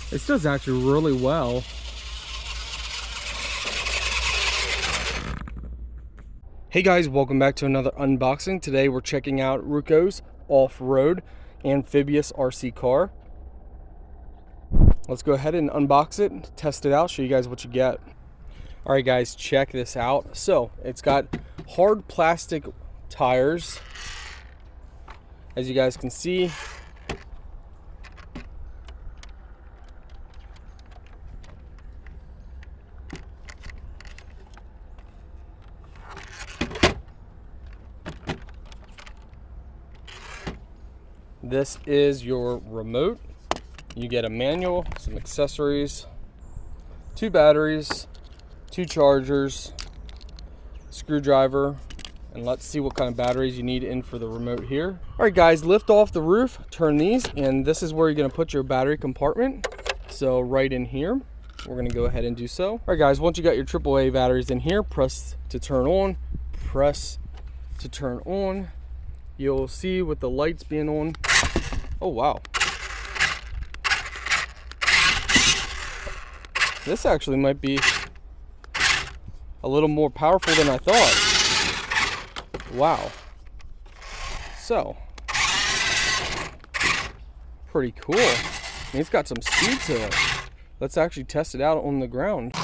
This does actually really well. Hey guys, welcome back to another unboxing. Today we're checking out Ruko's off-road amphibious RC car. Let's go ahead and unbox it, test it out, show you guys what you get. All right guys, check this out. So it's got hard plastic tires, as you guys can see. This is your remote. You get a manual, some accessories, 2 batteries, 2 chargers, screwdriver, and let's see what kind of batteries you need in for the remote here. All right guys, lift off the roof, turn these, and this is where you're gonna put your battery compartment. So right in here, we're gonna go ahead and do so. All right guys, once you got your AAA batteries in here, press to turn on, press to turn on. You'll see with the lights being on. Oh wow. This actually might be a little more powerful than I thought. Wow. So, pretty cool. I mean, it's got some speed to it. Let's actually test it out on the ground.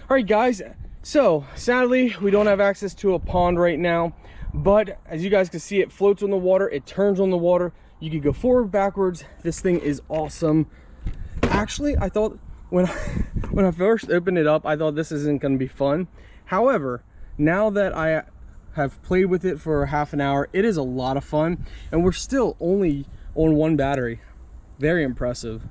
All right guys, so sadly we don't have access to a pond right now, but as you guys can see, it floats on the water, it turns on the water, you can go forward, backwards. This thing is awesome. Actually, I thought when I first opened it up, I thought this isn't going to be fun. However, now that I have played with it for half an hour, it is a lot of fun, and we're still only on 1 battery. Very impressive.